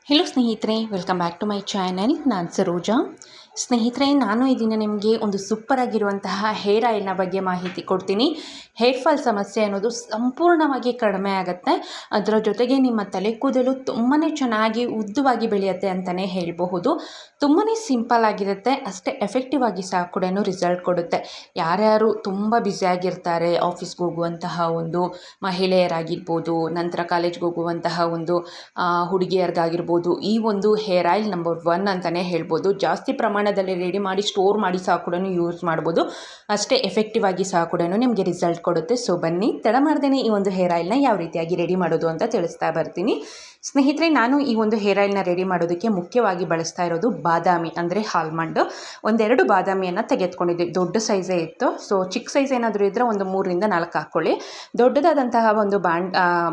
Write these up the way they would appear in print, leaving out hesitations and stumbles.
Hello ಸ್ನೇಹಿತರೆ, welcome back to my channel. ನಾನು ಸರೋಜಾ. ಸ್ನೇಹಿತರೆ, ನಾನು ಈ ದಿನ ನಿಮಗೆ ಒಂದು ಸೂಪರ್ ಆಗಿರುವಂತಹ ಹೇರ್ ಆಯಿಲ್ನ ಬಗ್ಗೆ ಮಾಹಿತಿ ಕೊಡ್ತೀನಿ. ಹೇರ್ ಫಾಲ್ ಸಮಸ್ಯೆ ಅನ್ನೋದು ಸಂಪೂರ್ಣವಾಗಿ ಕಡಿಮೆ ಆಗುತ್ತೆ. ಅದರ ಜೊತೆಗೆ ನಿಮ್ಮ ತಲೆ ಕೂದಲು ತುಂಬಾ ಚೆನ್ನಾಗಿ ಉದ್ದವಾಗಿ ಬೆಳೆಯುತ್ತೆ ಅಂತಲೇ ಹೇಳಬಹುದು. ತುಂಬಾ ಸಿಂಪಲ್ ಆಗಿರುತ್ತೆ, ಅಷ್ಟೇ ಎಫೆಕ್ಟಿವ್ ಆಗಿ ಸಹ ಕೂಡ ರಿಸಲ್ಟ್ ಕೊಡುತ್ತೆ. ಯಾರ್ಯಾರು ತುಂಬ ಬ್ಯುಸಿಯಾಗಿರ್ತಾರೆ, ಆಫೀಸ್ಗೆ ಹೋಗುವಂತಹ ಒಂದು ಮಹಿಳೆಯರಾಗಿರ್ಬೋದು, ನಂತರ ಕಾಲೇಜ್ಗೆ ಹೋಗುವಂತಹ ಒಂದು ಹುಡುಗಿಯರಿಗಾಗಿರ್ಬೋದು, ಈ ಒಂದು ಹೇರ್ ಆಯಿಲ್ ನಂಬರ್ 1 ಅಂತಲೇ ಹೇಳ್ಬೋದು. ಜಾಸ್ತಿ ಪ್ರಮಾಣದಲ್ಲಿ ರೆಡಿ ಮಾಡಿ ಸ್ಟೋರ್ ಮಾಡಿ ಸಹ ಕೂಡ ಯೂಸ್ ಮಾಡ್ಬೋದು. ಅಷ್ಟೇ ಎಫೆಕ್ಟಿವ್ ಆಗಿ ಸಹ ಕೂಡ ನಿಮಗೆ ರಿಸಲ್ಟ್ ಕೊಡುತ್ತೆ. ಸೊ ಬನ್ನಿ, ತಡ ಮಾಡ್ದೇನೆ ಈ ಒಂದು ಹೇರ್ ಆಯಿಲ್ನ ಯಾವ ರೀತಿಯಾಗಿ ರೆಡಿ ಮಾಡೋದು ಅಂತ ತಿಳಿಸ್ತಾ ಬರ್ತೀನಿ. ಸ್ನೇಹಿತರೆ, ನಾನು ಈ ಒಂದು ಹೇರ್ ಆಯಿಲ್ನ ರೆಡಿ ಮಾಡೋದಕ್ಕೆ ಮುಖ್ಯವಾಗಿ ಬಳಸ್ತಾ ಇರೋದು ಬಾದಾಮಿ, ಅಂದರೆ ಆಲ್ಮಂಡ್. ಒಂದೆರಡು ಬಾದಾಮಿಯನ್ನು ತೆಗೆದುಕೊಂಡಿದ್ದೆ. ದೊಡ್ಡ ಸೈಜೇ ಇತ್ತು. ಸೊ ಚಿಕ್ಕ ಸೈಜ್ ಏನಾದರೂ ಇದ್ದರೆ ಒಂದು 3ರಿಂದ 4 ಹಾಕ್ಕೊಳ್ಳಿ. ದೊಡ್ಡದಾದಂತಹ ಒಂದು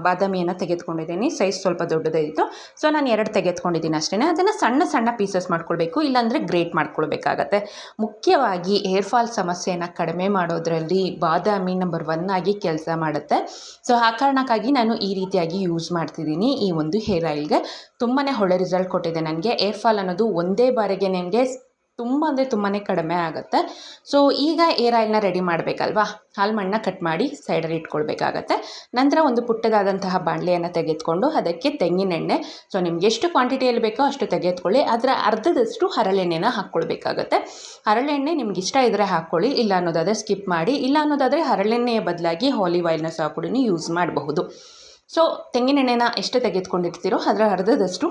ಬಾದಾಮಿಯನ್ನು ತೆಗೆದುಕೊಂಡಿದ್ದೀನಿ. ಸೈಜ್ ಸ್ವಲ್ಪ ದೊಡ್ಡದೇ ಇತ್ತು. ಸೊ ನಾನು 2 ತೆಗೆದುಕೊಂಡಿದ್ದೀನಿ ಅಷ್ಟೇ. ಅದನ್ನು ಸಣ್ಣ ಸಣ್ಣ ಪೀಸಸ್ ಮಾಡ್ಕೊಳ್ಬೇಕು, ಇಲ್ಲಾಂದರೆ ಗ್ರೇಟ್ ಮಾಡ್ಕೊಳ್ಬೇಕಾಗತ್ತೆ. ಮುಖ್ಯವಾಗಿ ಹೇರ್ ಫಾಲ್ ಸಮಸ್ಯೆಯನ್ನು ಕಡಿಮೆ ಮಾಡೋದರಲ್ಲಿ ಬಾದಾಮಿ ನಂಬರ್ 1 ಆಗಿ ಕೆಲಸ ಮಾಡುತ್ತೆ. ಸೊ ಆ ಕಾರಣಕ್ಕಾಗಿ ನಾನು ಈ ರೀತಿಯಾಗಿ ಯೂಸ್ ಮಾಡ್ತಿದ್ದೀನಿ. ಈ ಒಂದು ಹೇರ್ ಆಯಿಲ್ಗೆ ತುಂಬಾ ಒಳ್ಳೆ ರಿಸಲ್ಟ್ ಕೊಟ್ಟಿದೆ ನನಗೆ. ಹೇರ್ ಫಾಲ್ ಅನ್ನೋದು ಒಂದೇ ಬಾರಿಗೆ ನಿಮಗೆ ತುಂಬ ಅಂದರೆ ತುಂಬಾ ಕಡಿಮೆ ಆಗುತ್ತೆ. ಸೊ ಈಗ ಹೇರ್ ಆಯಿಲ್ನ ರೆಡಿ ಮಾಡಬೇಕಲ್ವಾ, ಆಲ್ಮಂಡನ್ನ ಕಟ್ ಮಾಡಿ ಸೈಡಲ್ಲಿ ಇಟ್ಕೊಳ್ಬೇಕಾಗತ್ತೆ. ನಂತರ ಒಂದು ಪುಟ್ಟದಾದಂತಹ ಬಾಣಲೆಯನ್ನು ತೆಗೆದುಕೊಂಡು ಅದಕ್ಕೆ ತೆಂಗಿನೆಣ್ಣೆ, ಸೊ ನಿಮ್ಗೆ ಎಷ್ಟು ಕ್ವಾಂಟಿಟಿಯಲ್ಲಿ ಬೇಕೋ ಅಷ್ಟು ತೆಗೆದುಕೊಳ್ಳಿ. ಅದರ ಅರ್ಧದಷ್ಟು ಹರಳೆಣ್ಣೆನ ಹಾಕ್ಕೊಳ್ಬೇಕಾಗತ್ತೆ. ಹರಳೆಣ್ಣೆ ನಿಮ್ಗೆ ಇಷ್ಟ ಇದ್ದರೆ ಹಾಕ್ಕೊಳ್ಳಿ, ಇಲ್ಲ ಅನ್ನೋದಾದರೆ ಸ್ಕಿಪ್ ಮಾಡಿ. ಇಲ್ಲ ಅನ್ನೋದಾದರೆ ಹರಳೆಣ್ಣೆಯ ಬದಲಾಗಿ ಆಲಿವ್ ಆಯಿಲ್ನ ಸಹ ಕೂಡ ಯೂಸ್ ಮಾಡಬಹುದು. ಸೊ ತೆಂಗಿನೆಣ್ಣೆನ ಎಷ್ಟು ತೆಗೆದುಕೊಂಡಿರ್ತೀರೋ ಅದರ ಅರ್ಧದಷ್ಟು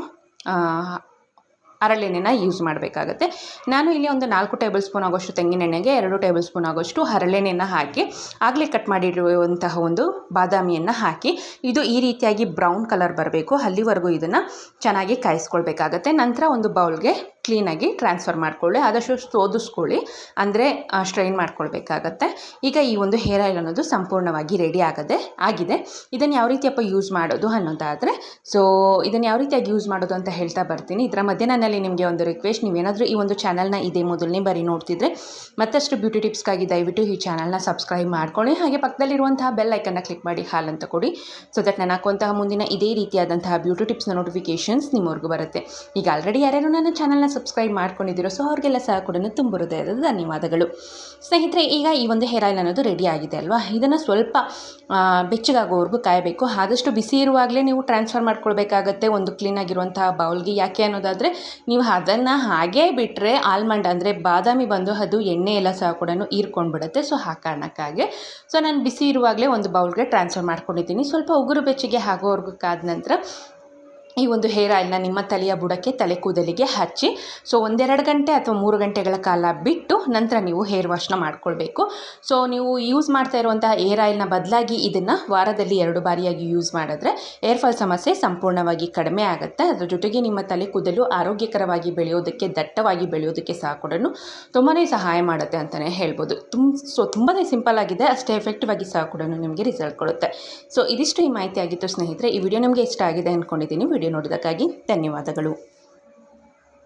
ಹರಳೆಣ್ಣೆನ ಯೂಸ್ ಮಾಡಬೇಕಾಗತ್ತೆ. ನಾನು ಇಲ್ಲಿ ಒಂದು 4 ಟೇಬಲ್ ಸ್ಪೂನ್ ಆಗೋಷ್ಟು ತೆಂಗಿನೆಣ್ಣೆಗೆ 2 ಟೇಬಲ್ ಸ್ಪೂನ್ ಆಗೋಷ್ಟು ಹರಳೆಣ್ಣೆನ ಹಾಕಿ ಆಗಲೇ ಕಟ್ ಮಾಡಿರುವಂತಹ ಒಂದು ಬಾದಾಮಿಯನ್ನು ಹಾಕಿ, ಇದು ಈ ರೀತಿಯಾಗಿ ಬ್ರೌನ್ ಕಲರ್ ಬರಬೇಕು, ಅಲ್ಲಿವರೆಗೂ ಇದನ್ನು ಚೆನ್ನಾಗಿ ಕಾಯಿಸ್ಕೊಳ್ಬೇಕಾಗತ್ತೆ. ನಂತರ ಒಂದು ಬೌಲ್ಗೆ ಕ್ಲೀನಾಗಿ ಟ್ರಾನ್ಸ್ಫರ್ ಮಾಡಿಕೊಳ್ಳಿ, ಆದಷ್ಟು ಸೋದಿಸ್ಕೊಳ್ಳಿ, ಅಂದರೆ ಸ್ಟ್ರೈನ್ ಮಾಡ್ಕೊಳ್ಬೇಕಾಗತ್ತೆ. ಈಗ ಈ ಒಂದು ಹೇರ್ ಆಯಿಲ್ ಅನ್ನೋದು ಸಂಪೂರ್ಣವಾಗಿ ರೆಡಿ ಆಗಿದೆ. ಇದನ್ನು ಯಾವ ರೀತಿಯಪ್ಪ ಯೂಸ್ ಮಾಡೋದು ಅನ್ನೋದಾದರೆ, ಸೊ ಇದನ್ನು ಯಾವ ರೀತಿಯಾಗಿ ಯೂಸ್ ಮಾಡೋದು ಅಂತ ಹೇಳ್ತಾ ಬರ್ತೀನಿ. ಇದರ ಮಧ್ಯೆ ನನ್ನಲ್ಲಿ ನಿಮಗೆ ಒಂದು ರಿಕ್ವೆಸ್ಟ್, ನೀವೇನಾದರೂ ಈ ಒಂದು ಚಾನಲ್ನ ಇದೇ ಮೊದಲನೇ ಬಾರಿ ನೋಡ್ತಿದ್ರೆ ಮತ್ತಷ್ಟು ಬ್ಯೂಟಿ ಟಿಪ್ಸ್ಗಾಗಿ ದಯವಿಟ್ಟು ಈ ಚಾನಲ್ನ ಸಬ್ಸ್ಕ್ರೈಬ್ ಮಾಡ್ಕೊಳ್ಳಿ. ಹಾಗೆ ಪಕ್ಕದಲ್ಲಿರುವಂತಹ ಬೆಲ್ ಐಕನ್ನ ಕ್ಲಿಕ್ ಮಾಡಿ ಹಾಲ್ ಅಂತ ಕೊಡಿ. ಸೊ ದಟ್ ನಾನು ಹಾಕುವಂತಹ ಮುಂದಿನ ಇದೇ ರೀತಿಯಾದಂತಹ ಬ್ಯೂಟಿ ಟಿಪ್ಸ್ನ ನೋಟಿಫಿಕೇಷನ್ಸ್ ನಿಮ್ಮವರೆಗೂ ಬರುತ್ತೆ. ಈಗ ಆಲ್ರೆಡಿ ಯಾರ್ಯಾರು ನನ್ನ ಚಾನಲ್ನ ಸಬ್ಸ್ಕ್ರೈಬ್ ಮಾಡ್ಕೊಂಡಿದ್ದೀರೋ, ಸೊ ಅವ್ರಿಗೆಲ್ಲ ಸಹ ಕೂಡ ತುಂಬ ಹೃದಯದ ಧನ್ಯವಾದಗಳು. ಸ್ನೇಹಿತರೆ, ಈಗ ಈ ಒಂದು ಹೇರ್ ಆಯಿಲ್ ಅನ್ನೋದು ರೆಡಿ ಆಗಿದೆ ಅಲ್ವಾ, ಇದನ್ನು ಸ್ವಲ್ಪ ಬೆಚ್ಚಗಾಗೋವರೆಗೂ ಕಾಯಬೇಕು. ಆದಷ್ಟು ಬಿಸಿ ಇರುವಾಗಲೇ ನೀವು ಟ್ರಾನ್ಸ್ಫರ್ ಮಾಡ್ಕೊಳ್ಬೇಕಾಗತ್ತೆ ಒಂದು ಕ್ಲೀನಾಗಿರುವಂತಹ ಬೌಲ್ಗೆ. ಯಾಕೆ ಅನ್ನೋದಾದರೆ ನೀವು ಅದನ್ನು ಹಾಗೇ ಬಿಟ್ಟರೆ ಆಲ್ಮಂಡ್ ಅಂದರೆ ಬಾದಾಮಿ ಬಂದು ಅದು ಎಣ್ಣೆ ಎಲ್ಲ ಸಹ ಕೂಡ ಹೀರ್ಕೊಂಡು ಬಿಡುತ್ತೆ. ಸೊ ಆ ಕಾರಣಕ್ಕಾಗಿ ಸೊ ನಾನು ಬಿಸಿ ಇರುವಾಗಲೇ ಒಂದು ಬೌಲ್ಗೆ ಟ್ರಾನ್ಸ್ಫರ್ ಮಾಡ್ಕೊಂಡಿದ್ದೀನಿ. ಸ್ವಲ್ಪ ಉಗುರು ಬೆಚ್ಚಗೆ ಆಗೋವರೆಗೂ ಕಾದ ನಂತರ ಈ ಒಂದು ಹೇರ್ ಆಯಿಲ್ನ ನಿಮ್ಮ ತಲೆಯ ಬುಡಕ್ಕೆ, ತಲೆ ಕೂದಲಿಗೆ ಹಚ್ಚಿ, ಸೊ 1-2 ಗಂಟೆ ಅಥವಾ 3 ಗಂಟೆಗಳ ಕಾಲ ಬಿಟ್ಟು ನಂತರ ನೀವು ಹೇರ್ ವಾಶ್ನ ಮಾಡ್ಕೊಳ್ಬೇಕು. ಸೊ ನೀವು ಯೂಸ್ ಮಾಡ್ತಾ ಇರುವಂತಹ ಹೇರ್ ಆಯಿಲ್ನ ಬದಲಾಗಿ ಇದನ್ನು ವಾರದಲ್ಲಿ 2 ಬಾರಿಯಾಗಿ ಯೂಸ್ ಮಾಡಿದ್ರೆ ಹೇರ್ ಫಾಲ್ ಸಮಸ್ಯೆ ಸಂಪೂರ್ಣವಾಗಿ ಕಡಿಮೆ ಆಗುತ್ತೆ. ಅದರ ಜೊತೆಗೆ ನಿಮ್ಮ ತಲೆ ಕೂದಲು ಆರೋಗ್ಯಕರವಾಗಿ ಬೆಳೆಯೋದಕ್ಕೆ, ದಟ್ಟವಾಗಿ ಬೆಳೆಯೋದಕ್ಕೆ ಸಹ ಕೂಡ ತುಂಬಾ ಸಹಾಯ ಮಾಡುತ್ತೆ ಅಂತಲೇ ಹೇಳ್ಬೋದು. ತುಂಬಾ ಸಿಂಪಲ್ ಆಗಿದೆ, ಅಷ್ಟೇ ಎಫೆಕ್ಟಿವ್ ಆಗಿ ಸಹ ಕೂಡ ನಿಮಗೆ ರಿಸಲ್ಟ್ ಕೊಡುತ್ತೆ. ಸೊ ಇದಿಷ್ಟು ಈ ಮಾಹಿತಿ ಆಗಿತ್ತು ಸ್ನೇಹಿತರೆ. ಈ ವಿಡಿಯೋ ನಿಮಗೆ ಇಷ್ಟ ಆಗಿದೆ ಅಂದ್ಕೊಂಡಿದ್ದೀನಿ. ವಿಡಿಯೋ ನೋಡೋದಕ್ಕಾಗಿ ಧನ್ಯವಾದಗಳು.